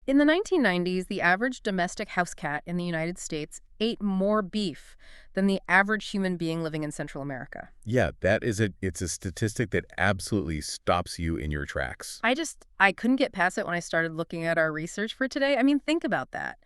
In the 1990s, the average domestic house cat in the United States ate more beef than the average human being living in Central America. Yeah, it's a statistic that absolutely stops you in your tracks. I couldn't get past it when I started looking at our research for today. I mean, think about that.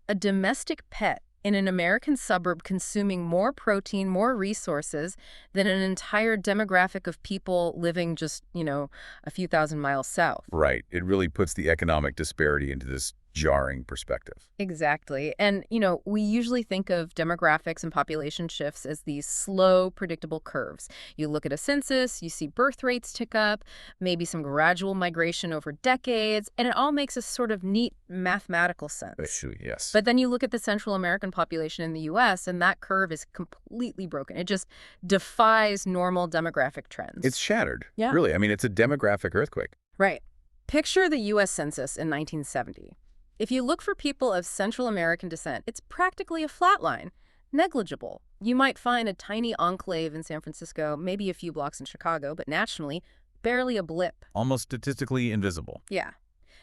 A domestic pet in an American suburb consuming more protein, more resources than an entire demographic of people living just, a few thousand miles south. Right. It really puts the economic disparity into this jarring perspective. Exactly. And, we usually think of demographics and population shifts as these slow, predictable curves. You look at a census, you see birth rates tick up, maybe some gradual migration over decades, and it all makes a sort of neat mathematical sense. Actually, yes. But then you look at the Central American population in the U.S., and that curve is completely broken. It just defies normal demographic trends. It's shattered. Yeah. Really. I mean, it's a demographic earthquake. Right. Picture the U.S. Census in 1970. If you look for people of Central American descent, it's practically a flat line, negligible. You might find a tiny enclave in San Francisco, maybe a few blocks in Chicago, but nationally, barely a blip. Almost statistically invisible. Yeah.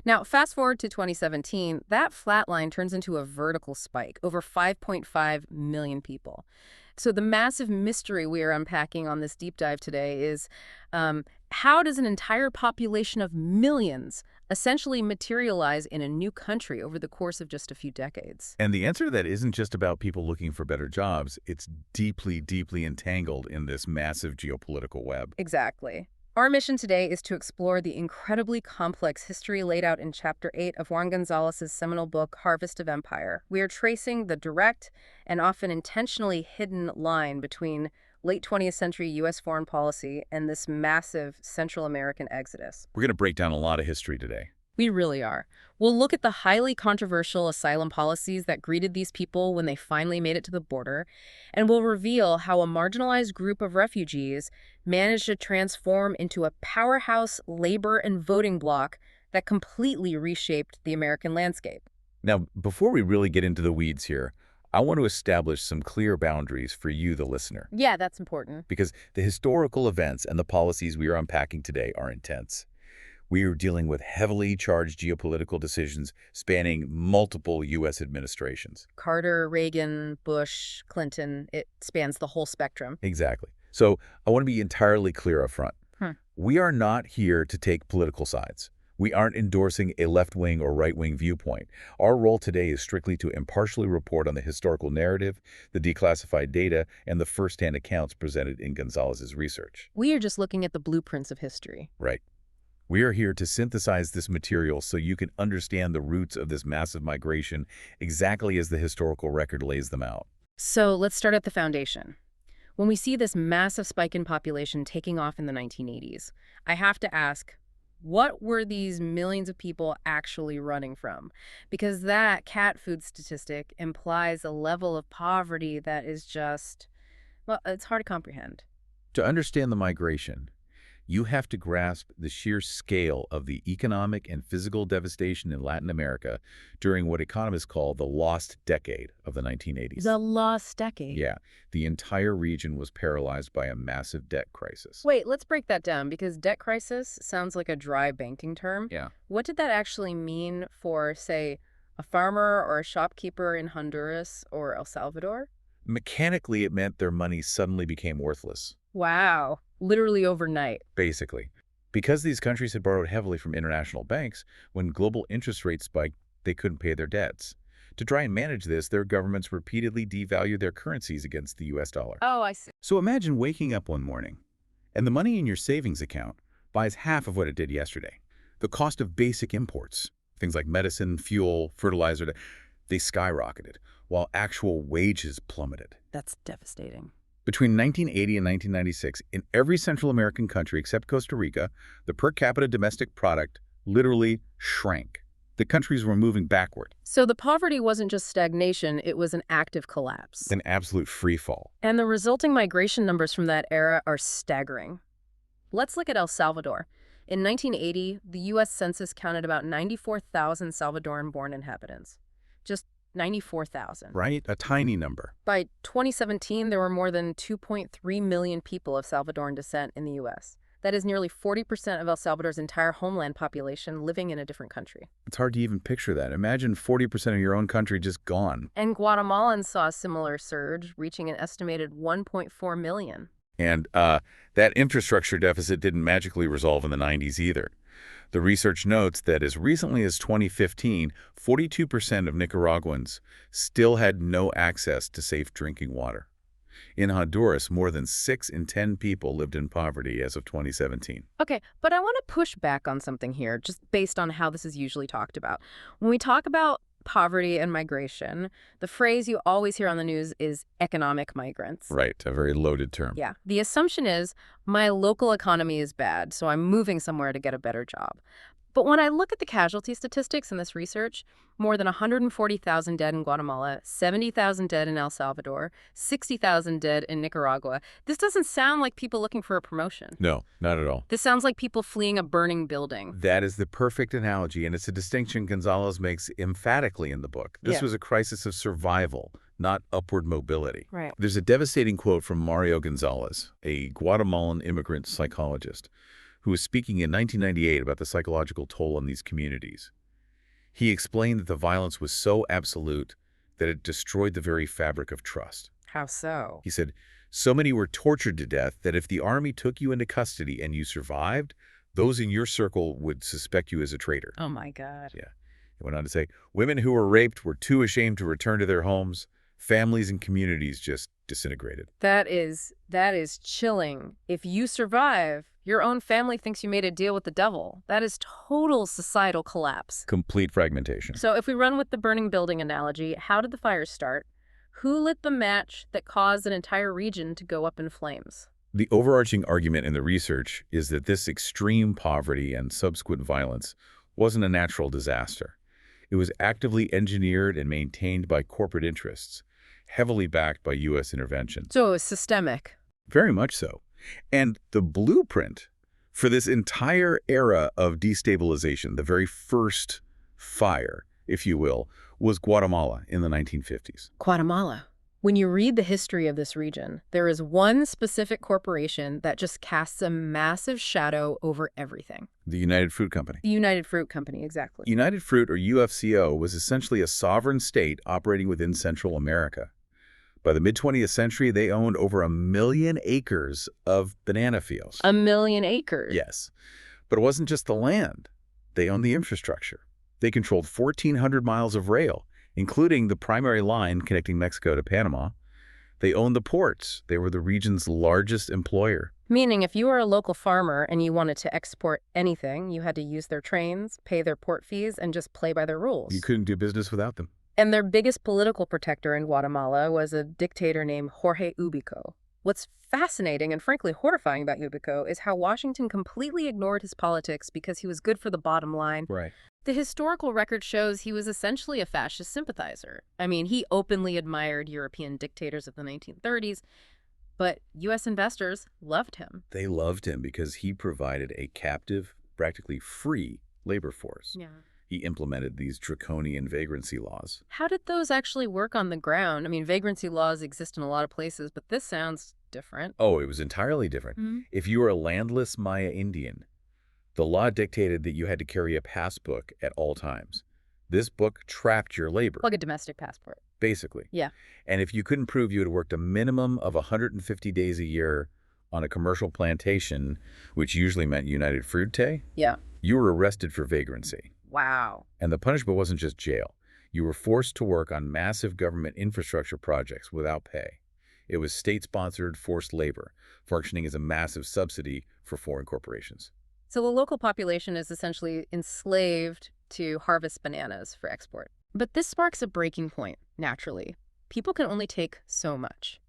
Now, fast forward to 2017, that flat line turns into a vertical spike, over 5.5 million people. So the massive mystery we are unpacking on this deep dive today is how does an entire population of millions essentially materialize in a new country over the course of just a few decades? And the answer to that isn't just about people looking for better jobs. It's deeply, deeply entangled in this massive geopolitical web. Exactly. Our mission today is to explore the incredibly complex history laid out in Chapter 8 of Juan Gonzalez's seminal book, Harvest of Empire. We are tracing the direct and often intentionally hidden line between late 20th century U.S. foreign policy and this massive Central American exodus. We're going to break down a lot of history today. We really are. We'll look at the highly controversial asylum policies that greeted these people when they finally made it to the border, and we'll reveal how a marginalized group of refugees managed to transform into a powerhouse labor and voting bloc that completely reshaped the American landscape. Now, before we really get into the weeds here, I want to establish some clear boundaries for you, the listener. Yeah, that's important. Because the historical events and the policies we are unpacking today are intense. We are dealing with heavily charged geopolitical decisions spanning multiple U.S. administrations. Carter, Reagan, Bush, Clinton, it spans the whole spectrum. Exactly. So I want to be entirely clear up front. We are not here to take political sides. We aren't endorsing a left-wing or right-wing viewpoint. Our role today is strictly to impartially report on the historical narrative, the declassified data, and the first-hand accounts presented in Gonzalez's research. We are just looking at the blueprints of history. Right. We are here to synthesize this material so you can understand the roots of this massive migration exactly as the historical record lays them out. So let's start at the foundation. When we see this massive spike in population taking off in the 1980s, I have to ask, what were these millions of people actually running from? Because that cat food statistic implies a level of poverty that is just, well, it's hard to comprehend. To understand the migration, you have to grasp the sheer scale of the economic and physical devastation in Latin America during what economists call the lost decade of the 1980s. The lost decade? Yeah. The entire region was paralyzed by a massive debt crisis. Wait, let's break that down, because debt crisis sounds like a dry banking term. Yeah. What did that actually mean for, say, a farmer or a shopkeeper in Honduras or El Salvador? Mechanically, it meant their money suddenly became worthless. Wow. Literally overnight. Basically. Because these countries had borrowed heavily from international banks, when global interest rates spiked, they couldn't pay their debts. To try and manage this, their governments repeatedly devalued their currencies against the U.S. dollar. Oh, I see. So imagine waking up one morning, and the money in your savings account buys half of what it did yesterday. The cost of basic imports, things like medicine, fuel, fertilizer, they skyrocketed, while actual wages plummeted. That's devastating. Between 1980 and 1996, in every Central American country except Costa Rica, the per capita domestic product literally shrank. The countries were moving backward. So the poverty wasn't just stagnation, it was an active collapse. An absolute free fall. And the resulting migration numbers from that era are staggering. Let's look at El Salvador. In 1980, the U.S. Census counted about 94,000 Salvadoran-born inhabitants. Just 94,000. Right? A tiny number. By 2017, there were more than 2.3 million people of Salvadoran descent in the U.S. That is nearly 40% of El Salvador's entire homeland population living in a different country. It's hard to even picture that. Imagine 40% of your own country just gone. And Guatemalans saw a similar surge, reaching an estimated 1.4 million. And that infrastructure deficit didn't magically resolve in the 90s either. The research notes that as recently as 2015, 42% of Nicaraguans still had no access to safe drinking water. In Honduras, more than 6 in 10 people lived in poverty as of 2017. Okay, but I want to push back on something here, just based on how this is usually talked about. When we talk about poverty and migration, the phrase you always hear on the news is economic migrants. Right, a very loaded term. Yeah. The assumption is my local economy is bad, so I'm moving somewhere to get a better job. But when I look at the casualty statistics in this research, more than 140,000 dead in Guatemala, 70,000 dead in El Salvador, 60,000 dead in Nicaragua, this doesn't sound like people looking for a promotion. No, not at all. This sounds like people fleeing a burning building. That is the perfect analogy, and it's a distinction Gonzalez makes emphatically in the book. This was a crisis of survival, not upward mobility. Right. There's a devastating quote from Mario Gonzalez, a Guatemalan immigrant psychologist, who was speaking in 1998 about the psychological toll on these communities. He explained that the violence was so absolute that it destroyed the very fabric of trust. How so? He said, so many were tortured to death that if the army took you into custody and you survived, those in your circle would suspect you as a traitor. Oh, my God. Yeah. He went on to say, women who were raped were too ashamed to return to their homes. Families and communities just disintegrated. That is chilling. If you survive, your own family thinks you made a deal with the devil. That is total societal collapse. Complete fragmentation. So if we run with the burning building analogy, how did the fires start? Who lit the match that caused an entire region to go up in flames? The overarching argument in the research is that this extreme poverty and subsequent violence wasn't a natural disaster. It was actively engineered and maintained by corporate interests, heavily backed by U.S. intervention. So it was systemic. Very much so. And the blueprint for this entire era of destabilization, the very first fire, if you will, was Guatemala in the 1950s. Guatemala. When you read the history of this region, there is one specific corporation that just casts a massive shadow over everything. The United Fruit Company. The United Fruit Company, exactly. United Fruit, or UFCO, was essentially a sovereign state operating within Central America. By the mid-20th century, they owned over 1 million acres of banana fields. 1 million acres? Yes. But it wasn't just the land. They owned the infrastructure. They controlled 1,400 miles of rail, including the primary line connecting Mexico to Panama. They owned the ports. They were the region's largest employer. Meaning if you were a local farmer and you wanted to export anything, you had to use their trains, pay their port fees, and just play by their rules. You couldn't do business without them. And their biggest political protector in Guatemala was a dictator named Jorge Ubico. What's fascinating and frankly horrifying about Ubico is how Washington completely ignored his politics because he was good for the bottom line. Right. The historical record shows he was essentially a fascist sympathizer. I mean, he openly admired European dictators of the 1930s, but U.S. investors loved him. They loved him because he provided a captive, practically free labor force. Yeah. He implemented these draconian vagrancy laws. How did those actually work on the ground? I mean, vagrancy laws exist in a lot of places, but this sounds different. Oh, it was entirely different. Mm-hmm. If you were a landless Maya Indian, the law dictated that you had to carry a passbook at all times. This book trapped your labor. Like a domestic passport. Basically. Yeah. And if you couldn't prove you had worked a minimum of 150 days a year on a commercial plantation, which usually meant United Fruit, yeah, you were arrested for vagrancy. Wow. And the punishment wasn't just jail. You were forced to work on massive government infrastructure projects without pay. It was state-sponsored forced labor, functioning as a massive subsidy for foreign corporations. So the local population is essentially enslaved to harvest bananas for export. But this sparks a breaking point, naturally. People can only take so much.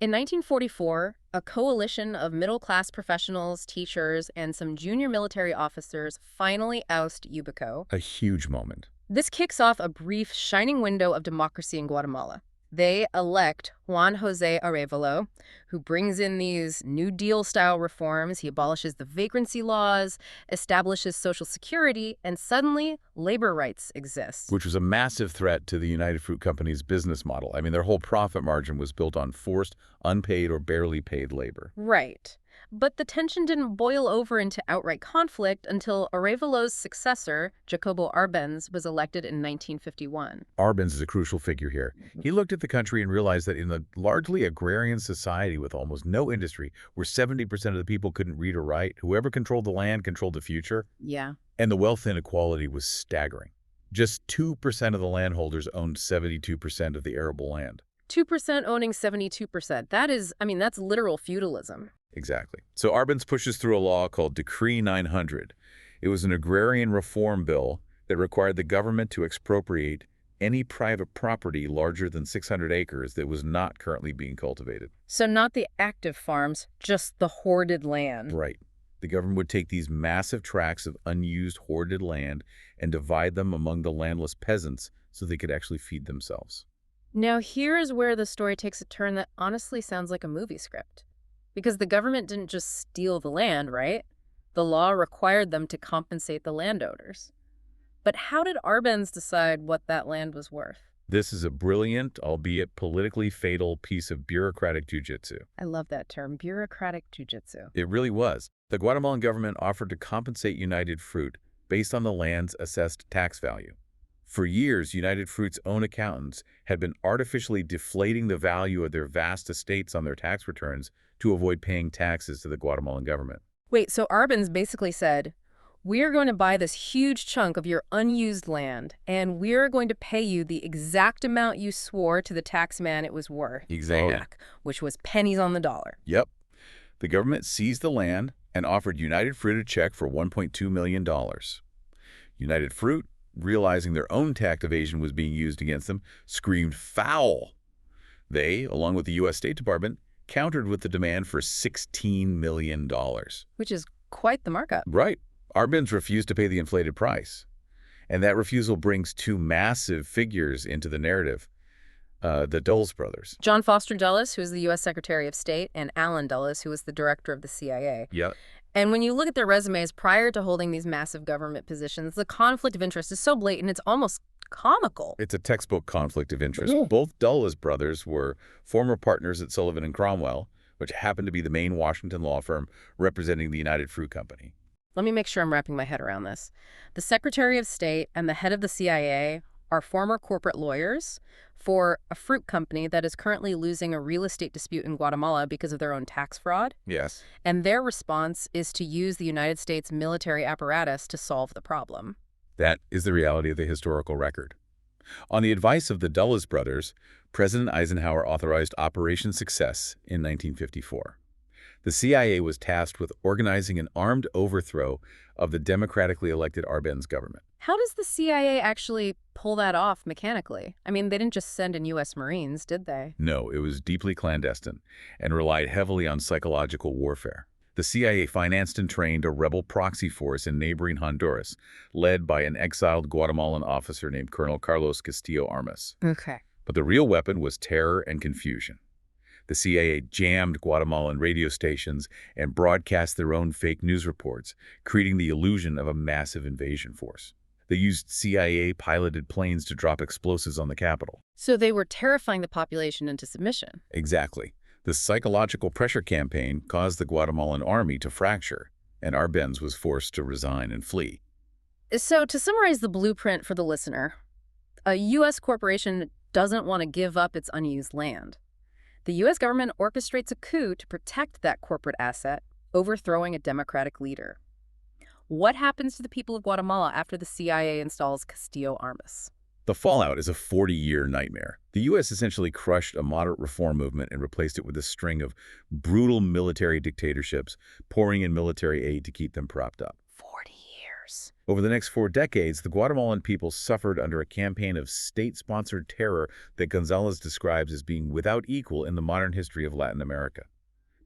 In 1944, a coalition of middle-class professionals, teachers, and some junior military officers finally oust Ubico. A huge moment. This kicks off a brief, shining window of democracy in Guatemala. They elect Juan José Arevalo, who brings in these New Deal-style reforms. He abolishes the vagrancy laws, establishes Social Security, and suddenly labor rights exist. Which was a massive threat to the United Fruit Company's business model. I mean, their whole profit margin was built on forced, unpaid, or barely paid labor. Right. But the tension didn't boil over into outright conflict until Arevallo's successor, Jacobo Arbenz, was elected in 1951. Arbenz is a crucial figure here. He looked at the country and realized that in a largely agrarian society with almost no industry, where 70% of the people couldn't read or write, whoever controlled the land controlled the future. Yeah. And the wealth inequality was staggering. Just 2% of the landholders owned 72% of the arable land. 2% owning 72%. That's literal feudalism. Exactly. So Arbenz pushes through a law called Decree 900. It was an agrarian reform bill that required the government to expropriate any private property larger than 600 acres that was not currently being cultivated. So not the active farms, just the hoarded land. Right. The government would take these massive tracts of unused hoarded land and divide them among the landless peasants so they could actually feed themselves. Now here is where the story takes a turn that honestly sounds like a movie script. Because the government didn't just steal the land, right? The law required them to compensate the landowners. But how did Arbenz decide what that land was worth? This is a brilliant, albeit politically fatal, piece of bureaucratic jujitsu. I love that term, bureaucratic jujitsu. It really was. The Guatemalan government offered to compensate United Fruit based on the land's assessed tax value. For years, United Fruit's own accountants had been artificially deflating the value of their vast estates on their tax returns to avoid paying taxes to the Guatemalan government. Wait, so Arbenz basically said, we're going to buy this huge chunk of your unused land, and we're going to pay you the exact amount you swore to the taxman it was worth. Exactly. Which was pennies on the dollar. Yep. The government seized the land and offered United Fruit a check for $1.2 million. United Fruit, realizing their own tax evasion was being used against them, screamed foul. They, along with the U.S. State Department, countered with the demand for $16 million. Which is quite the markup. Right. Arbenz refused to pay the inflated price. And that refusal brings two massive figures into the narrative, the Dulles brothers. John Foster Dulles, who was the U.S. Secretary of State, and Allen Dulles, who was the director of the CIA. Yep. And when you look at their resumes prior to holding these massive government positions, the conflict of interest is so blatant it's almost comical. It's a textbook conflict of interest. Yeah. Both Dulles brothers were former partners at Sullivan and Cromwell, which happened to be the main Washington law firm representing the United Fruit Company. Let me make sure I'm wrapping my head around this. The Secretary of State and the head of the CIA are former corporate lawyers for a fruit company that is currently losing a real estate dispute in Guatemala because of their own tax fraud. Yes. And their response is to use the United States military apparatus to solve the problem. That is the reality of the historical record. On the advice of the Dulles brothers, President Eisenhower authorized Operation Success in 1954. The CIA was tasked with organizing an armed overthrow of the democratically elected Arbenz government. How does the CIA actually pull that off mechanically? I mean, they didn't just send in U.S. Marines, did they? No, it was deeply clandestine and relied heavily on psychological warfare. The CIA financed and trained a rebel proxy force in neighboring Honduras, led by an exiled Guatemalan officer named Colonel Carlos Castillo Armas. Okay. But the real weapon was terror and confusion. The CIA jammed Guatemalan radio stations and broadcast their own fake news reports, creating the illusion of a massive invasion force. They used CIA-piloted planes to drop explosives on the capital. So they were terrifying the population into submission. Exactly. The psychological pressure campaign caused the Guatemalan army to fracture, and Arbenz was forced to resign and flee. So to summarize the blueprint for the listener, a U.S. corporation doesn't want to give up its unused land. The U.S. government orchestrates a coup to protect that corporate asset, overthrowing a democratic leader. What happens to the people of Guatemala after the CIA installs Castillo Armas? The fallout is a 40-year nightmare. The U.S. essentially crushed a moderate reform movement and replaced it with a string of brutal military dictatorships, pouring in military aid to keep them propped up. 40 years. Over the next 4 decades, the Guatemalan people suffered under a campaign of state-sponsored terror that Gonzalez describes as being without equal in the modern history of Latin America.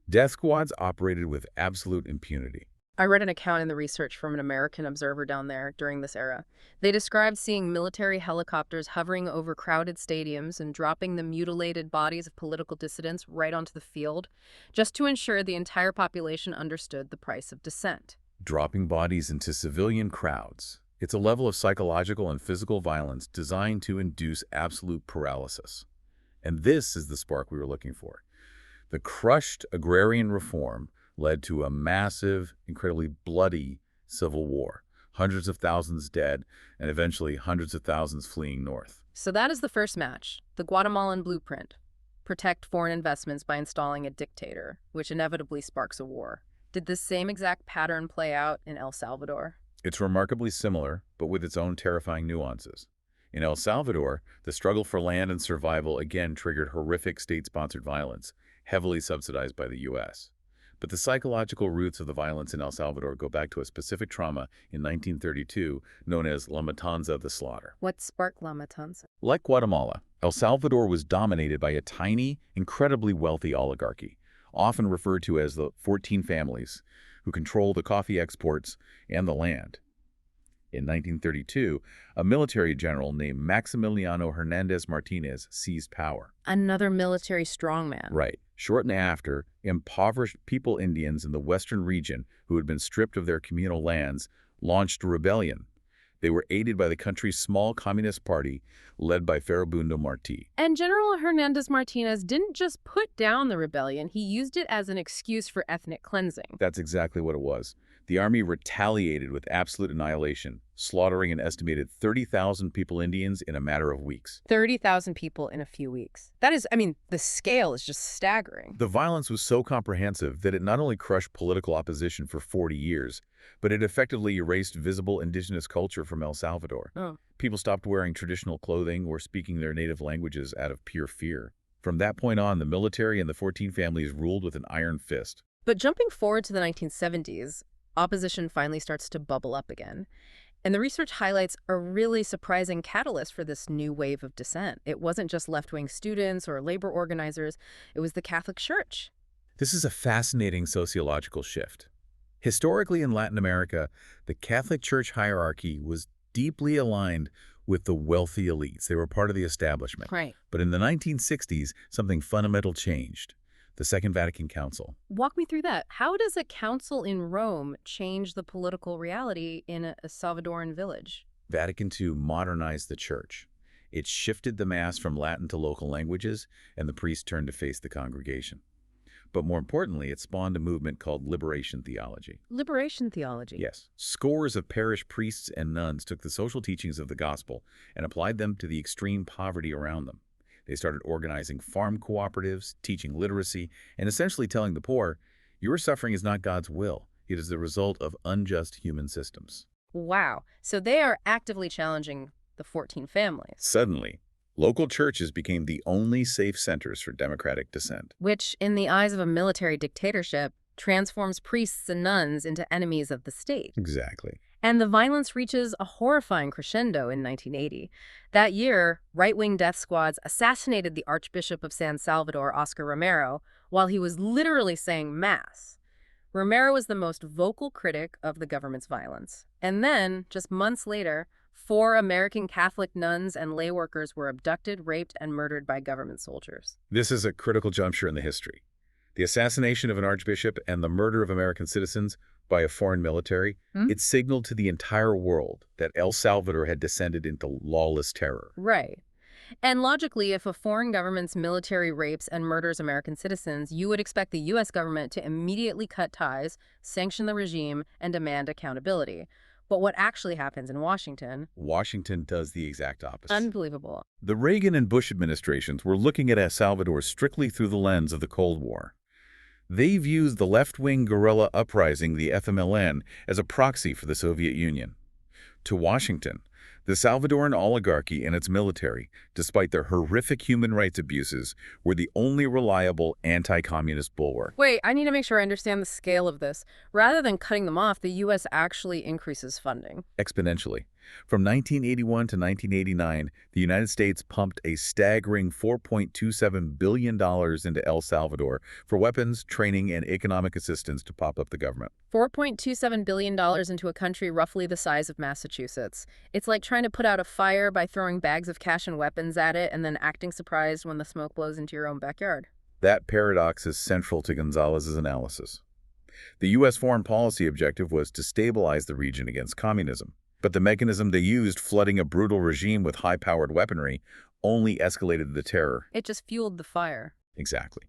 Death squads operated with absolute impunity. I read an account in the research from an American observer down there during this era. They described seeing military helicopters hovering over crowded stadiums and dropping the mutilated bodies of political dissidents right onto the field, just to ensure the entire population understood the price of dissent. Dropping bodies into civilian crowds. It's a level of psychological and physical violence designed to induce absolute paralysis. And this is the spark we were looking for. The crushed agrarian reform led to a massive, incredibly bloody civil war. Hundreds of thousands dead, and eventually hundreds of thousands fleeing north. So that is the first match, the Guatemalan blueprint. Protect foreign investments by installing a dictator, which inevitably sparks a war. Did this same exact pattern play out in El Salvador? It's remarkably similar, but with its own terrifying nuances. In El Salvador, the struggle for land and survival again triggered horrific state-sponsored violence, heavily subsidized by the U.S. But the psychological roots of the violence in El Salvador go back to a specific trauma in 1932 known as La Matanza, the slaughter. What sparked La Matanza? Like Guatemala, El Salvador was dominated by a tiny, incredibly wealthy oligarchy, often referred to as the 14 families, who control the coffee exports and the land. In 1932, a military general named Maximiliano Hernandez Martinez seized power. Another military strongman. Right. Shortly after, impoverished people Indians in the western region who had been stripped of their communal lands launched a rebellion. They were aided by the country's small communist party led by Farabundo Martí. And General Hernandez Martinez didn't just put down the rebellion, he used it as an excuse for ethnic cleansing. That's exactly what it was. The army retaliated with absolute annihilation, slaughtering an estimated 30,000 people Indians in a matter of weeks. 30,000 people in a few weeks. That is, the scale is just staggering. The violence was so comprehensive that it not only crushed political opposition for 40 years, but it effectively erased visible indigenous culture from El Salvador. Oh. People stopped wearing traditional clothing or speaking their native languages out of pure fear. From that point on, the military and the 14 families ruled with an iron fist. But jumping forward to the 1970s, opposition finally starts to bubble up again. And the research highlights a really surprising catalyst for this new wave of dissent. It wasn't just left-wing students or labor organizers, it was the Catholic Church. This is a fascinating sociological shift. Historically in Latin America, the Catholic Church hierarchy was deeply aligned with the wealthy elites. They were part of the establishment. Right. But in the 1960s, something fundamental changed. The Second Vatican Council. Walk me through that. How does a council in Rome change the political reality in a Salvadoran village? Vatican II modernized the church. It shifted the Mass from Latin to local languages, and the priest turned to face the congregation. But more importantly, it spawned a movement called liberation theology. Liberation theology? Yes. Scores of parish priests and nuns took the social teachings of the gospel and applied them to the extreme poverty around them. They started organizing farm cooperatives, teaching literacy, and essentially telling the poor, your suffering is not God's will. It is the result of unjust human systems. Wow. So they are actively challenging the 14 families. Suddenly, local churches became the only safe centers for democratic dissent. Which, in the eyes of a military dictatorship, transforms priests and nuns into enemies of the state. Exactly. And the violence reaches a horrifying crescendo in 1980. That year, right-wing death squads assassinated the Archbishop of San Salvador, Oscar Romero, while he was literally saying Mass. Romero was the most vocal critic of the government's violence. And then, just months later, 4 American Catholic nuns and lay workers were abducted, raped, and murdered by government soldiers. This is a critical juncture in the history. The assassination of an archbishop and the murder of American citizens by a foreign military, it signaled to the entire world that El Salvador had descended into lawless terror. Right. And logically, if a foreign government's military rapes and murders American citizens, you would expect the U.S. government to immediately cut ties, sanction the regime, and demand accountability. But what actually happens in Washington? Washington does the exact opposite. Unbelievable. The Reagan and Bush administrations were looking at El Salvador strictly through the lens of the Cold War. They viewed the left-wing guerrilla uprising, the FMLN, as a proxy for the Soviet Union. To Washington, the Salvadoran oligarchy and its military, despite their horrific human rights abuses, were the only reliable anti-communist bulwark. Wait, I need to make sure I understand the scale of this. Rather than cutting them off, the U.S. actually increases funding. Exponentially. From 1981 to 1989, the United States pumped a staggering $4.27 billion into El Salvador for weapons, training, and economic assistance to prop up the government. $4.27 billion into a country roughly the size of Massachusetts. It's like trying to put out a fire by throwing bags of cash and weapons at it and then acting surprised when the smoke blows into your own backyard. That paradox is central to Gonzalez's analysis. The U.S. foreign policy objective was to stabilize the region against communism. But the mechanism they used, flooding a brutal regime with high-powered weaponry, only escalated the terror. It just fueled the fire. Exactly.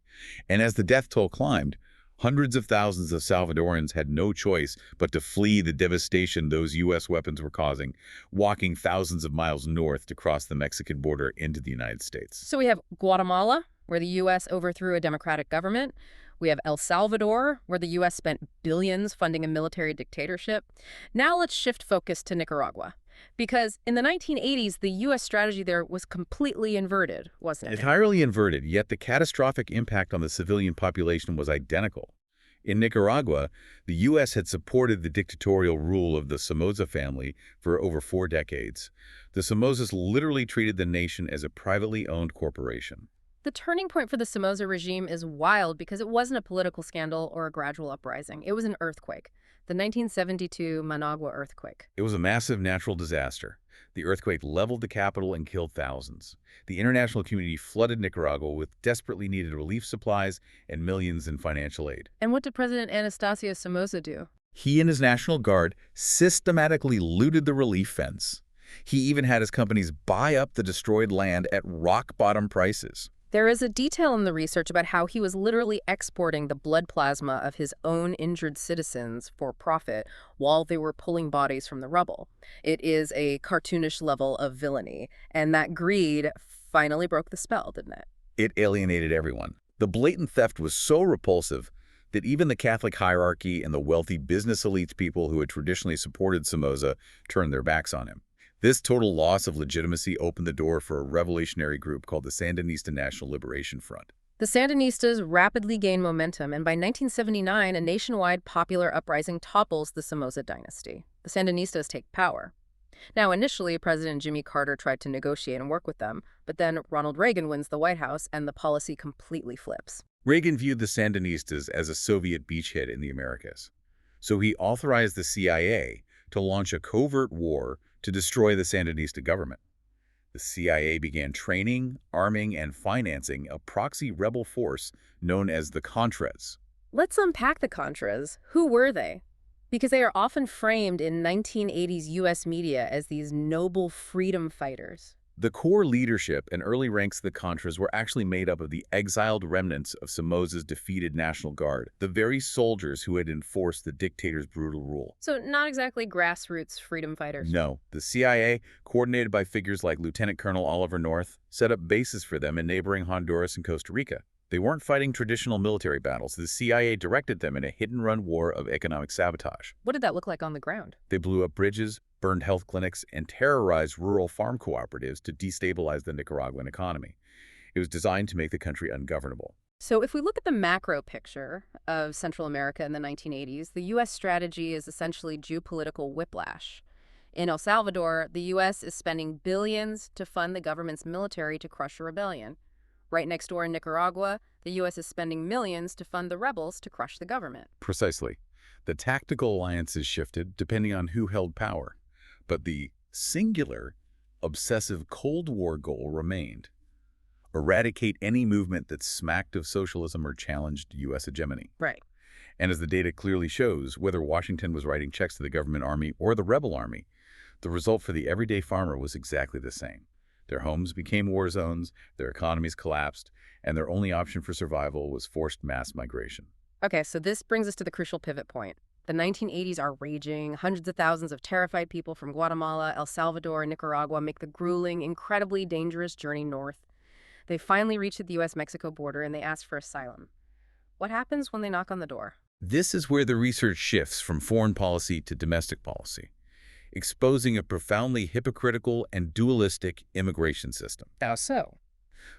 And as the death toll climbed, Hundreds of thousands of Salvadorans had no choice but to flee the devastation those U.S. weapons were causing, walking thousands of miles north to cross the Mexican border into the United States. So we have Guatemala, where the U.S. overthrew a democratic government. We have El Salvador, where the U.S. spent billions funding a military dictatorship. Now let's shift focus to Nicaragua. Because in the 1980s, the U.S. strategy there was completely inverted, wasn't it? Entirely inverted, yet the catastrophic impact on the civilian population was identical. In Nicaragua, the U.S. had supported the dictatorial rule of the Somoza family for over 4 decades. The Somozas literally treated the nation as a privately owned corporation. The turning point for the Somoza regime is wild because it wasn't a political scandal or a gradual uprising. It was an earthquake, the 1972 Managua earthquake. It was a massive natural disaster. The earthquake leveled the capital and killed thousands. The international community flooded Nicaragua with desperately needed relief supplies and millions in financial aid. And what did President Anastasio Somoza do? He and his National Guard systematically looted the relief fence. He even had his companies buy up the destroyed land at rock-bottom prices. There is a detail in the research about how he was literally exporting the blood plasma of his own injured citizens for profit while they were pulling bodies from the rubble. It is a cartoonish level of villainy, and that greed finally broke the spell, didn't it? It alienated everyone. The blatant theft was so repulsive that even the Catholic hierarchy and the wealthy business elites people who had traditionally supported Somoza turned their backs on him. This total loss of legitimacy opened the door for a revolutionary group called the Sandinista National Liberation Front. The Sandinistas rapidly gained momentum, and by 1979, a nationwide popular uprising topples the Somoza dynasty. The Sandinistas take power. Now, initially, President Jimmy Carter tried to negotiate and work with them, but then Ronald Reagan wins the White House, and the policy completely flips. Reagan viewed the Sandinistas as a Soviet beachhead in the Americas. So he authorized the CIA to launch a covert war to destroy the Sandinista government. The CIA began training, arming, and financing a proxy rebel force known as the Contras. Let's unpack the Contras. Who were they? Because they are often framed in 1980s U.S. media as these noble freedom fighters. The core leadership and early ranks of the Contras were actually made up of the exiled remnants of Somoza's defeated National Guard, the very soldiers who had enforced the dictator's brutal rule. So not exactly grassroots freedom fighters. No, the CIA, coordinated by figures like Lieutenant Colonel Oliver North, set up bases for them in neighboring Honduras and Costa Rica. They weren't fighting traditional military battles. The CIA directed them in a hit-and-run war of economic sabotage. What did that look like on the ground? They blew up bridges, burned health clinics, and terrorized rural farm cooperatives to destabilize the Nicaraguan economy. It was designed to make the country ungovernable. So if we look at the macro picture of Central America in the 1980s, the U.S. strategy is essentially geopolitical whiplash. In El Salvador, the U.S. is spending billions to fund the government's military to crush a rebellion. Right next door in Nicaragua, the U.S. is spending millions to fund the rebels to crush the government. Precisely. The tactical alliances shifted depending on who held power, but the singular, obsessive Cold War goal remained: eradicate any movement that smacked of socialism or challenged U.S. hegemony. Right. And as the data clearly shows, whether Washington was writing checks to the government army or the rebel army, the result for the everyday farmer was exactly the same. Their homes became war zones, their economies collapsed, and their only option for survival was forced mass migration. Okay, so this brings us to the crucial pivot point. The 1980s are raging. Hundreds of thousands of terrified people from Guatemala, El Salvador, and Nicaragua make the grueling, incredibly dangerous journey north. They finally reach the U.S.-Mexico border and they ask for asylum. What happens when they knock on the door? This is where the research shifts from foreign policy to domestic policy, exposing a profoundly hypocritical and dualistic immigration system. How so?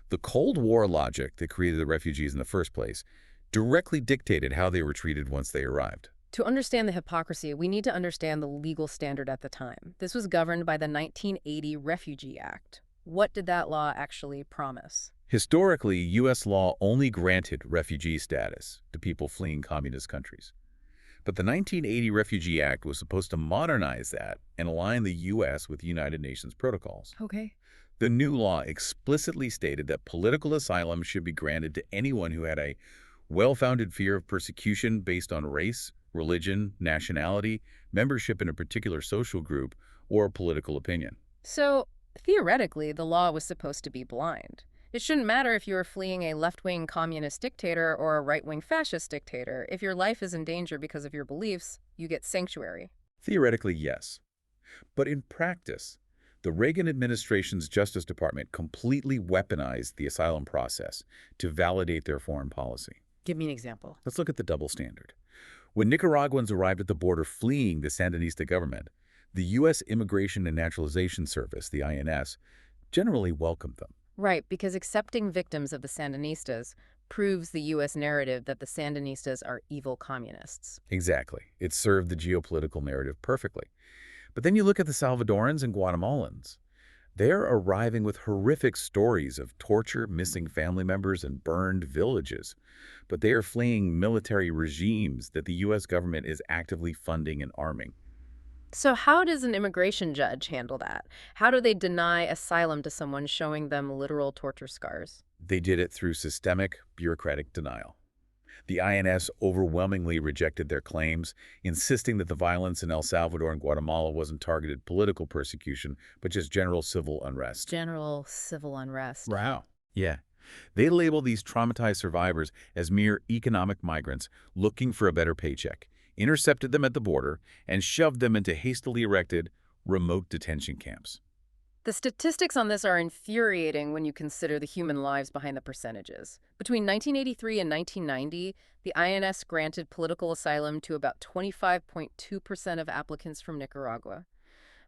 The Cold War logic that created the refugees in the first place directly dictated how they were treated once they arrived. To understand the hypocrisy, we need to understand the legal standard at the time. This was governed by the 1980 Refugee Act. What did that law actually promise? Historically, U.S. law only granted refugee status to people fleeing communist countries. But the 1980 Refugee Act was supposed to modernize that and align the U.S. with United Nations protocols. Okay. The new law explicitly stated that political asylum should be granted to anyone who had a well-founded fear of persecution based on race, religion, nationality, membership in a particular social group, or political opinion. So, theoretically, the law was supposed to be blind. It shouldn't matter if you are fleeing a left-wing communist dictator or a right-wing fascist dictator. If your life is in danger because of your beliefs, you get sanctuary. Theoretically, yes. But in practice, the Reagan administration's Justice Department completely weaponized the asylum process to validate their foreign policy. Give me an example. Let's look at the double standard. When Nicaraguans arrived at the border fleeing the Sandinista government, the U.S. Immigration and Naturalization Service, the INS, generally welcomed them. Right, because accepting victims of the Sandinistas proves the U.S. narrative that the Sandinistas are evil communists. Exactly. It served the geopolitical narrative perfectly. But then you look at the Salvadorans and Guatemalans. They're arriving with horrific stories of torture, missing family members, and burned villages. But they are fleeing military regimes that the U.S. government is actively funding and arming. So how does an immigration judge handle that? How do they deny asylum to someone showing them literal torture scars? They did it through systemic, bureaucratic denial. The INS overwhelmingly rejected their claims, insisting that the violence in El Salvador and Guatemala wasn't targeted political persecution, but just general civil unrest. General civil unrest. Wow. Yeah. They label these traumatized survivors as mere economic migrants looking for a better paycheck, intercepted them at the border, and shoved them into hastily erected, remote detention camps. The statistics on this are infuriating when you consider the human lives behind the percentages. Between 1983 and 1990, the INS granted political asylum to about 25.2% of applicants from Nicaragua.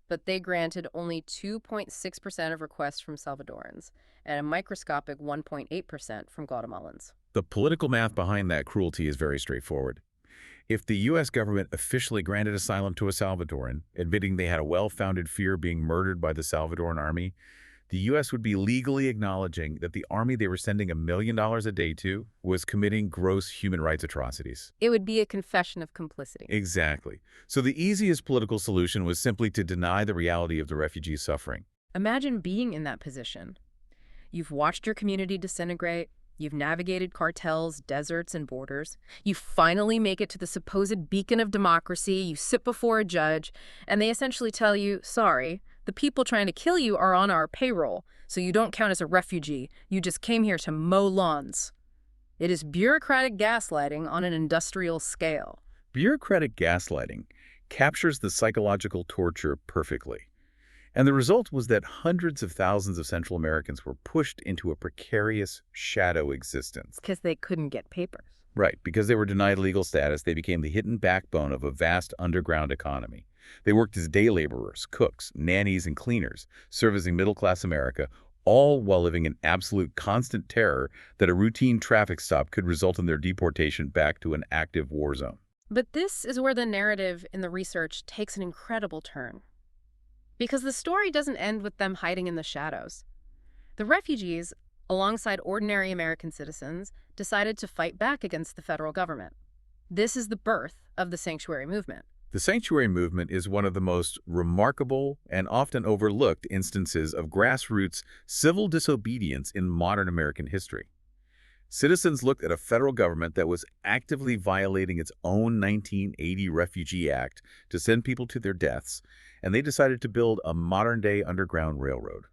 But they granted only 2.6% of requests from Salvadorans and a microscopic 1.8% from Guatemalans. The political math behind that cruelty is very straightforward. If the U.S. government officially granted asylum to a Salvadoran, admitting they had a well-founded fear of being murdered by the Salvadoran army, the U.S. would be legally acknowledging that the army they were sending $1 million a day to was committing gross human rights atrocities. It would be a confession of complicity. Exactly. So the easiest political solution was simply to deny the reality of the refugees' suffering. Imagine being in that position. You've watched your community disintegrate. You've navigated cartels, deserts, and borders. You finally make it to the supposed beacon of democracy. You sit before a judge, and they essentially tell you, sorry, the people trying to kill you are on our payroll, so you don't count as a refugee. You just came here to mow lawns. It is bureaucratic gaslighting on an industrial scale. Bureaucratic gaslighting captures the psychological torture perfectly. And the result was that hundreds of thousands of Central Americans were pushed into a precarious shadow existence. Because they couldn't get papers. Right, because they were denied legal status, they became the hidden backbone of a vast underground economy. They worked as day laborers, cooks, nannies, and cleaners, servicing middle-class America, all while living in absolute constant terror that a routine traffic stop could result in their deportation back to an active war zone. But this is where the narrative in the research takes an incredible turn. Because the story doesn't end with them hiding in the shadows. The refugees, alongside ordinary American citizens, decided to fight back against the federal government. This is the birth of the sanctuary movement. The sanctuary movement is one of the most remarkable and often overlooked instances of grassroots civil disobedience in modern American history. Citizens looked at a federal government that was actively violating its own 1980 Refugee Act to send people to their deaths, and they decided to build a modern-day underground railroad.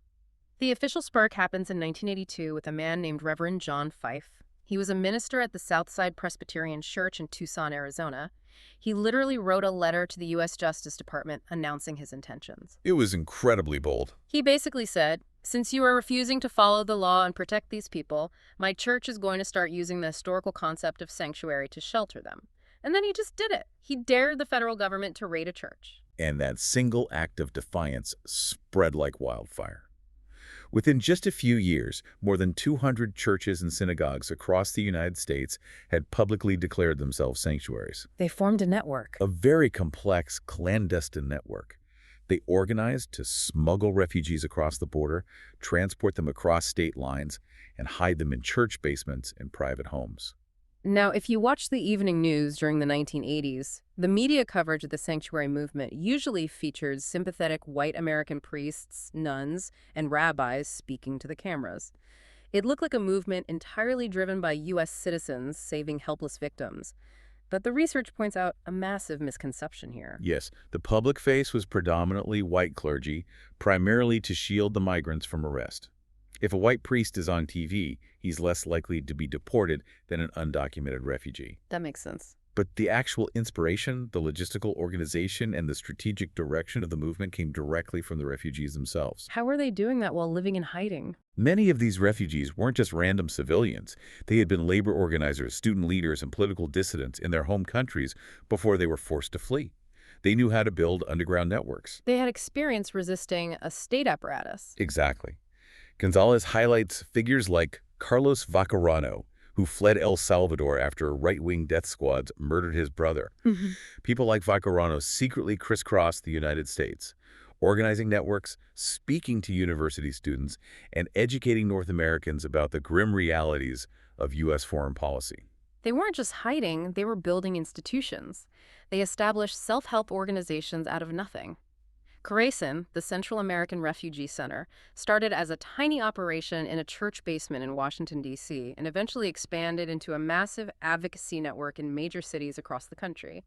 The official spark happens in 1982 with a man named Reverend John Fife. He was a minister at the Southside Presbyterian Church in Tucson, Arizona. He literally wrote a letter to the U.S. Justice Department announcing his intentions. It was incredibly bold. He basically said, since you are refusing to follow the law and protect these people, my church is going to start using the historical concept of sanctuary to shelter them. And then he just did it. He dared the federal government to raid a church. And that single act of defiance spread like wildfire. Within just a few years, more than 200 churches and synagogues across the United States had publicly declared themselves sanctuaries. They formed a network. A very complex, clandestine network. They organized to smuggle refugees across the border, transport them across state lines, and hide them in church basements and private homes. Now, if you watch the evening news during the 1980s, the media coverage of the sanctuary movement usually featured sympathetic white American priests, nuns, and rabbis speaking to the cameras. It looked like a movement entirely driven by U.S. citizens saving helpless victims. But the research points out a massive misconception here. Yes, the public face was predominantly white clergy, primarily to shield the migrants from arrest. If a white priest is on TV, he's less likely to be deported than an undocumented refugee. That makes sense. But the actual inspiration, the logistical organization, and the strategic direction of the movement came directly from the refugees themselves. How were they doing that while living in hiding? Many of these refugees weren't just random civilians. They had been labor organizers, student leaders, and political dissidents in their home countries before they were forced to flee. They knew how to build underground networks. They had experience resisting a state apparatus. Exactly. Gonzalez highlights figures like Carlos Vaquerano, who fled El Salvador after right-wing death squads murdered his brother. People like Vaquerano secretly crisscrossed the United States, organizing networks, speaking to university students, and educating North Americans about the grim realities of U.S. foreign policy. They weren't just hiding, they were building institutions. They established self-help organizations out of nothing. CARECEN, the Central American Refugee Center, started as a tiny operation in a church basement in Washington, D.C., and eventually expanded into a massive advocacy network in major cities across the country.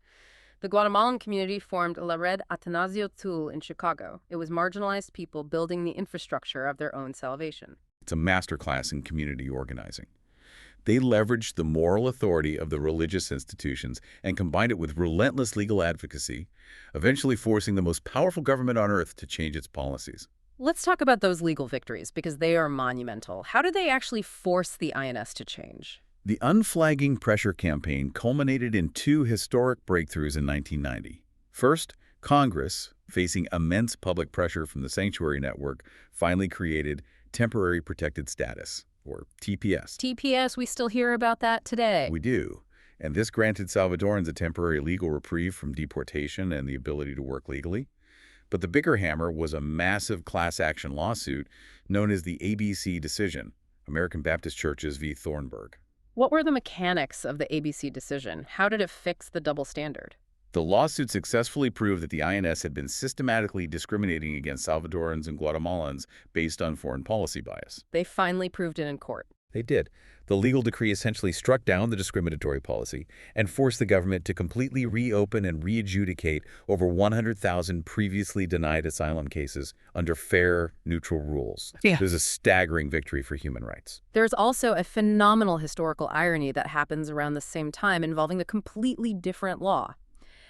The Guatemalan community formed La Red Atanasio Tul in Chicago. It was marginalized people building the infrastructure of their own salvation. It's a masterclass in community organizing. They leveraged the moral authority of the religious institutions and combined it with relentless legal advocacy, eventually forcing the most powerful government on earth to change its policies. Let's talk about those legal victories, because they are monumental. How did they actually force the INS to change? The unflagging pressure campaign culminated in two historic breakthroughs in 1990. First, Congress, facing immense public pressure from the Sanctuary Network, finally created Temporary Protected Status, or TPS. TPS, we still hear about that today. We do. And this granted Salvadorans a temporary legal reprieve from deportation and the ability to work legally. But the bigger hammer was a massive class action lawsuit known as the ABC decision, American Baptist Churches v. Thornburg. What were the mechanics of the ABC decision? How did it fix the double standard? The lawsuit successfully proved that the INS had been systematically discriminating against Salvadorans and Guatemalans based on foreign policy bias. They finally proved it in court. They did. The legal decree essentially struck down the discriminatory policy and forced the government to completely reopen and re-adjudicate over 100,000 previously denied asylum cases under fair, neutral rules. Yeah. It was a staggering victory for human rights. There's also a phenomenal historical irony that happens around the same time involving a completely different law.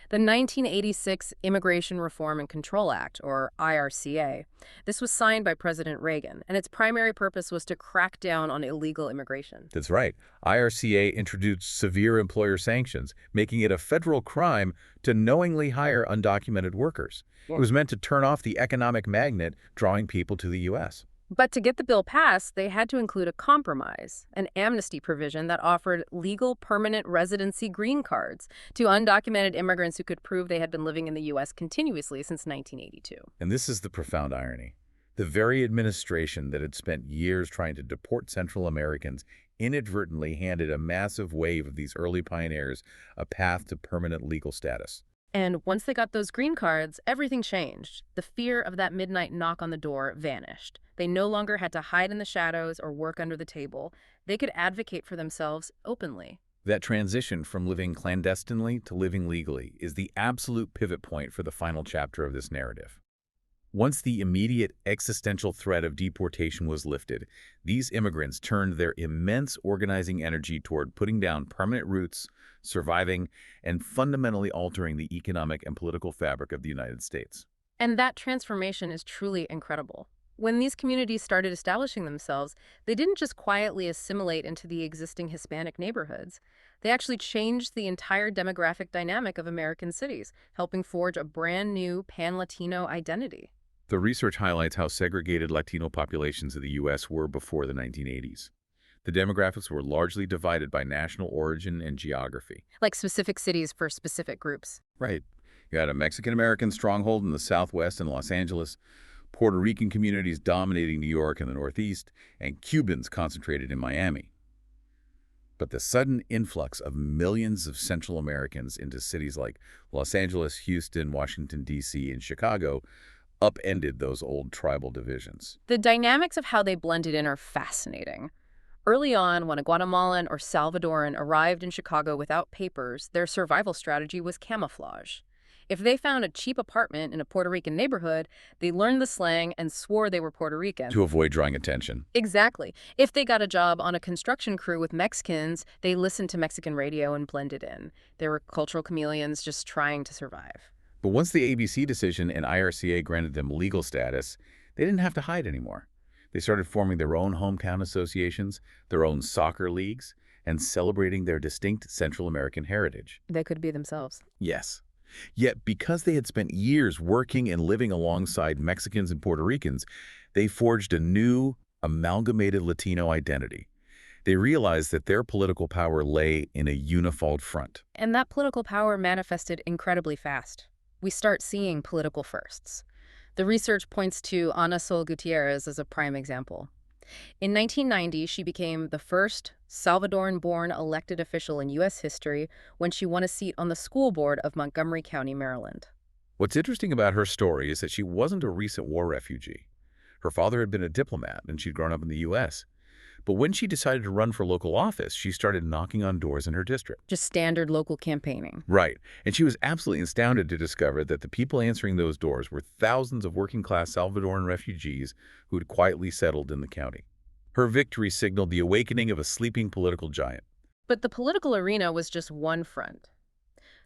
The 1986 Immigration Reform and Control Act, or IRCA. This was signed by President Reagan, and its primary purpose was to crack down on illegal immigration. That's right. IRCA introduced severe employer sanctions, making it a federal crime to knowingly hire undocumented workers. It was meant to turn off the economic magnet drawing people to the U.S. But to get the bill passed, they had to include a compromise, an amnesty provision that offered legal permanent residency green cards to undocumented immigrants who could prove they had been living in the U.S. continuously since 1982. And this is the profound irony. The very administration that had spent years trying to deport Central Americans inadvertently handed a massive wave of these early pioneers a path to permanent legal status. And once they got those green cards, everything changed. The fear of that midnight knock on the door vanished. They no longer had to hide in the shadows or work under the table. They could advocate for themselves openly. That transition from living clandestinely to living legally is the absolute pivot point for the final chapter of this narrative. Once the immediate existential threat of deportation was lifted, these immigrants turned their immense organizing energy toward putting down permanent roots, surviving, and fundamentally altering the economic and political fabric of the United States. And that transformation is truly incredible. When these communities started establishing themselves, they didn't just quietly assimilate into the existing Hispanic neighborhoods. They actually changed the entire demographic dynamic of American cities, helping forge a brand new pan-Latino identity. The research highlights how segregated Latino populations of the U.S. were before the 1980s. The demographics were largely divided by national origin and geography. Like specific cities for specific groups. Right. You had a Mexican-American stronghold in the Southwest and Los Angeles, Puerto Rican communities dominating New York and the Northeast, and Cubans concentrated in Miami. But the sudden influx of millions of Central Americans into cities like Los Angeles, Houston, Washington, D.C., and Chicago upended those old tribal divisions. The dynamics of how they blended in are fascinating. Early on, when a Guatemalan or Salvadoran arrived in Chicago without papers, their survival strategy was camouflage. If they found a cheap apartment in a Puerto Rican neighborhood, they learned the slang and swore they were Puerto Rican. To avoid drawing attention. Exactly. If they got a job on a construction crew with Mexicans, they listened to Mexican radio and blended in. They were cultural chameleons just trying to survive. But once the ABC decision and IRCA granted them legal status, they didn't have to hide anymore. They started forming their own hometown associations, their own soccer leagues, and celebrating their distinct Central American heritage. They could be themselves. Yes. Yet, because they had spent years working and living alongside Mexicans and Puerto Ricans, they forged a new, amalgamated Latino identity. They realized that their political power lay in a unified front. And that political power manifested incredibly fast. We start seeing political firsts. The research points to Ana Sol Gutierrez as a prime example. In 1990, she became the first Salvadoran-born elected official in U.S. history when she won a seat on the school board of Montgomery County, Maryland. What's interesting about her story is that she wasn't a recent war refugee. Her father had been a diplomat, and she'd grown up in the U.S. But when she decided to run for local office, she started knocking on doors in her district. Just standard local campaigning. Right. And she was absolutely astounded to discover that the people answering those doors were thousands of working-class Salvadoran refugees who had quietly settled in the county. Her victory signaled the awakening of a sleeping political giant. But the political arena was just one front.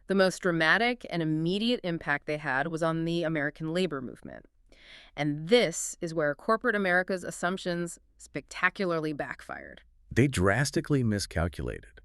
The most dramatic and immediate impact they had was on the American labor movement. And this is where corporate America's assumptions spectacularly backfired. They drastically miscalculated.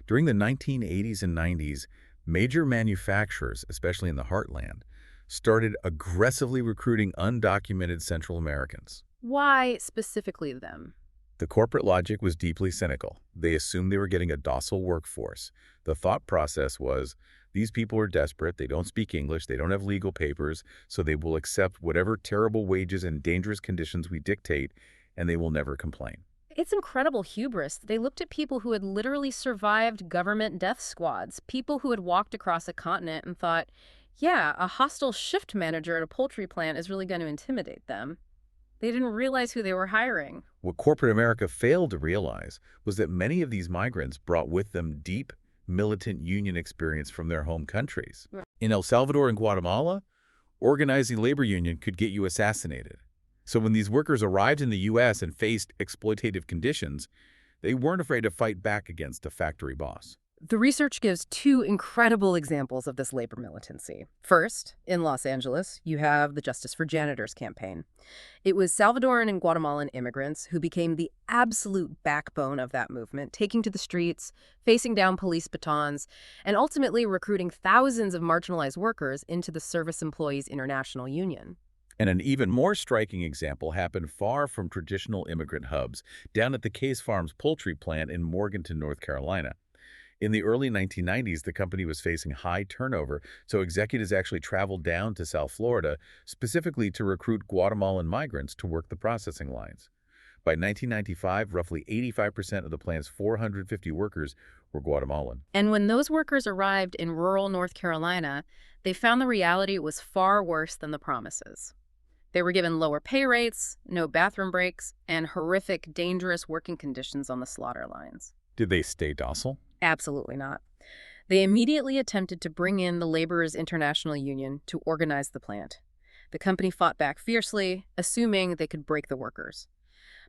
During the 1980s and 90s, major manufacturers, especially in the heartland, started aggressively recruiting undocumented Central Americans. Why specifically them? The corporate logic was deeply cynical. They assumed they were getting a docile workforce. The thought process was, these people are desperate, they don't speak English, they don't have legal papers, so they will accept whatever terrible wages and dangerous conditions we dictate, and they will never complain. It's incredible hubris. They looked at people who had literally survived government death squads, people who had walked across a continent and thought, yeah, a hostile shift manager at a poultry plant is really going to intimidate them. They didn't realize who they were hiring. What corporate America failed to realize was that many of these migrants brought with them deep, militant union experience from their home countries. Right. In El Salvador and Guatemala, organizing a labor union could get you assassinated. So when these workers arrived in the U.S. and faced exploitative conditions, they weren't afraid to fight back against a factory boss. The research gives two incredible examples of this labor militancy. First, in Los Angeles, you have the Justice for Janitors campaign. It was Salvadoran and Guatemalan immigrants who became the absolute backbone of that movement, taking to the streets, facing down police batons, and ultimately recruiting thousands of marginalized workers into the Service Employees International Union. And an even more striking example happened far from traditional immigrant hubs, down at the Case Farms poultry plant in Morganton, North Carolina. In the early 1990s, the company was facing high turnover, so executives actually traveled down to South Florida specifically to recruit Guatemalan migrants to work the processing lines. By 1995, roughly 85% of the plant's 450 workers were Guatemalan. And when those workers arrived in rural North Carolina, they found the reality was far worse than the promises. They were given lower pay rates, no bathroom breaks, and horrific, dangerous working conditions on the slaughter lines. Did they stay docile? Absolutely not. They immediately attempted to bring in the Laborers International Union to organize the plant. The company fought back fiercely, assuming they could break the workers.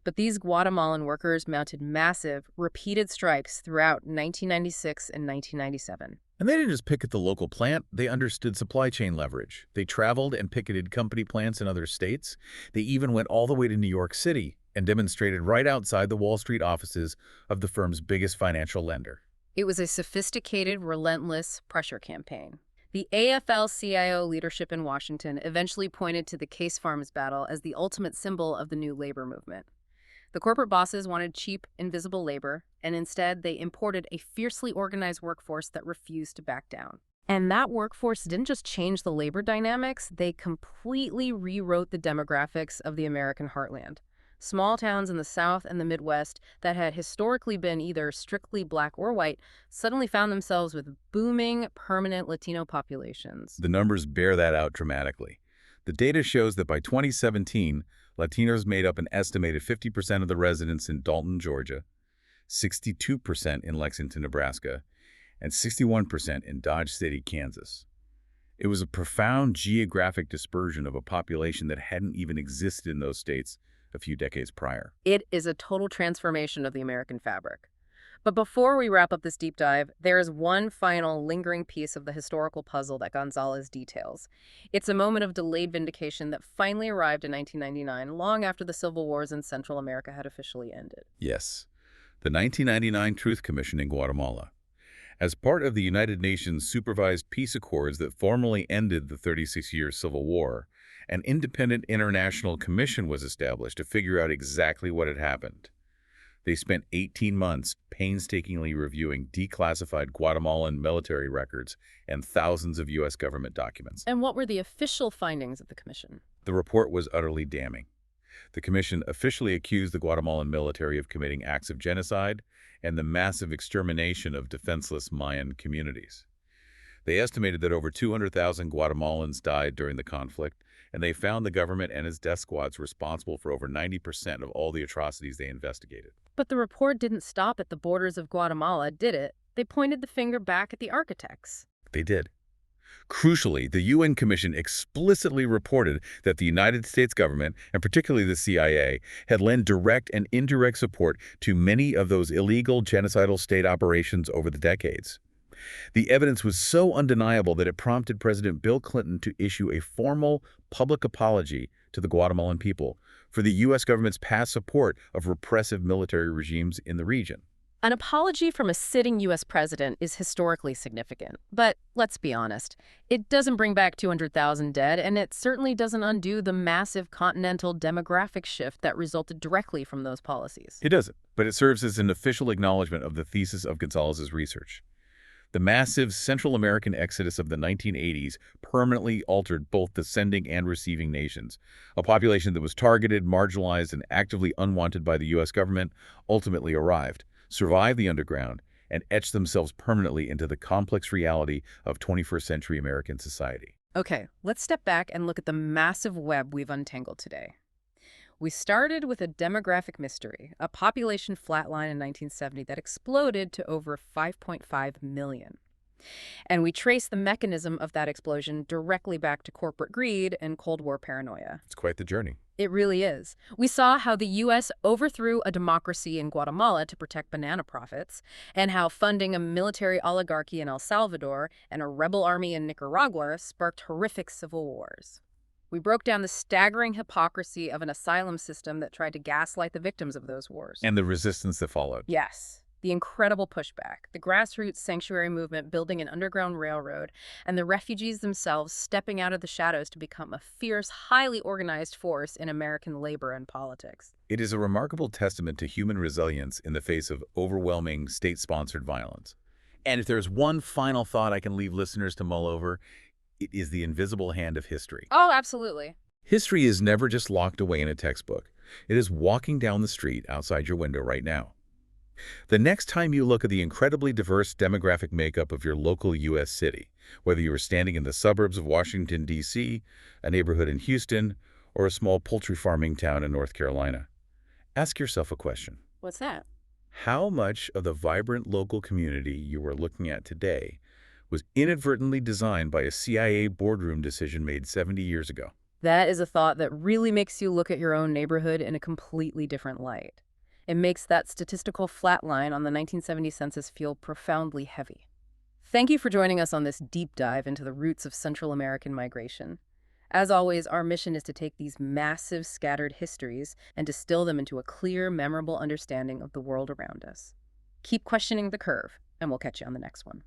But these Guatemalan workers mounted massive, repeated strikes throughout 1996 and 1997. And they didn't just picket the local plant, they understood supply chain leverage. They traveled and picketed company plants in other states. They even went all the way to New York City and demonstrated right outside the Wall Street offices of the firm's biggest financial lender. It was a sophisticated, relentless pressure campaign. The AFL-CIO leadership in Washington eventually pointed to the Case Farms battle as the ultimate symbol of the new labor movement. The corporate bosses wanted cheap, invisible labor, and instead they imported a fiercely organized workforce that refused to back down. And that workforce didn't just change the labor dynamics, they completely rewrote the demographics of the American heartland. Small towns in the South and the Midwest that had historically been either strictly black or white suddenly found themselves with booming, permanent Latino populations. The numbers bear that out dramatically. The data shows that by 2017, Latinos made up an estimated 50% of the residents in Dalton, Georgia, 62% in Lexington, Nebraska, and 61% in Dodge City, Kansas. It was a profound geographic dispersion of a population that hadn't even existed in those states a few decades prior. It is a total transformation of the American fabric. But before we wrap up this deep dive, there is one final lingering piece of the historical puzzle that Gonzalez details. It's a moment of delayed vindication that finally arrived in 1999, long after the civil wars in Central America had officially ended. Yes, the 1999 Truth Commission in Guatemala. As part of the United Nations supervised peace accords that formally ended the 36-year civil war, an independent international commission was established to figure out exactly what had happened. They spent 18 months painstakingly reviewing declassified Guatemalan military records and thousands of U.S. government documents. And what were the official findings of the commission? The report was utterly damning. The commission officially accused the Guatemalan military of committing acts of genocide and the massive extermination of defenseless Mayan communities. They estimated that over 200,000 Guatemalans died during the conflict, and they found the government and its death squads responsible for over 90% of all the atrocities they investigated. But the report didn't stop at the borders of Guatemala, did it? They pointed the finger back at the architects. They did. Crucially, the UN Commission explicitly reported that the United States government, and particularly the CIA, had lent direct and indirect support to many of those illegal genocidal state operations over the decades. The evidence was so undeniable that it prompted President Bill Clinton to issue a formal public apology to the Guatemalan people for the U.S. government's past support of repressive military regimes in the region. An apology from a sitting U.S. president is historically significant. But let's be honest, it doesn't bring back 200,000 dead, and it certainly doesn't undo the massive continental demographic shift that resulted directly from those policies. It doesn't, but it serves as an official acknowledgement of the thesis of Gonzalez's research. The massive Central American exodus of the 1980s permanently altered both the sending and receiving nations. A population that was targeted, marginalized, and actively unwanted by the U.S. government ultimately arrived, survived the underground, and etched themselves permanently into the complex reality of 21st century American society. Okay, let's step back and look at the massive web we've untangled today. We started with a demographic mystery, a population flatline in 1970 that exploded to over 5.5 million. And we traced the mechanism of that explosion directly back to corporate greed and Cold War paranoia. It's quite the journey. It really is. We saw how the U.S. overthrew a democracy in Guatemala to protect banana profits, and how funding a military oligarchy in El Salvador and a rebel army in Nicaragua sparked horrific civil wars. We broke down the staggering hypocrisy of an asylum system that tried to gaslight the victims of those wars. And the resistance that followed. Yes. The incredible pushback, the grassroots sanctuary movement building an underground railroad, and the refugees themselves stepping out of the shadows to become a fierce, highly organized force in American labor and politics. It is a remarkable testament to human resilience in the face of overwhelming state-sponsored violence. And if there's one final thought I can leave listeners to mull over, it is the invisible hand of history. Oh, absolutely. History is never just locked away in a textbook. It is walking down the street outside your window right now. The next time you look at the incredibly diverse demographic makeup of your local U.S. city, whether you are standing in the suburbs of Washington, D.C., a neighborhood in Houston, or a small poultry farming town in North Carolina, ask yourself a question. What's that? How much of the vibrant local community you are looking at today was inadvertently designed by a CIA boardroom decision made 70 years ago? That is a thought that really makes you look at your own neighborhood in a completely different light. It makes that statistical flatline on the 1970 census feel profoundly heavy. Thank you for joining us on this deep dive into the roots of Central American migration. As always, our mission is to take these massive scattered histories and distill them into a clear, memorable understanding of the world around us. Keep questioning the curve, and we'll catch you on the next one.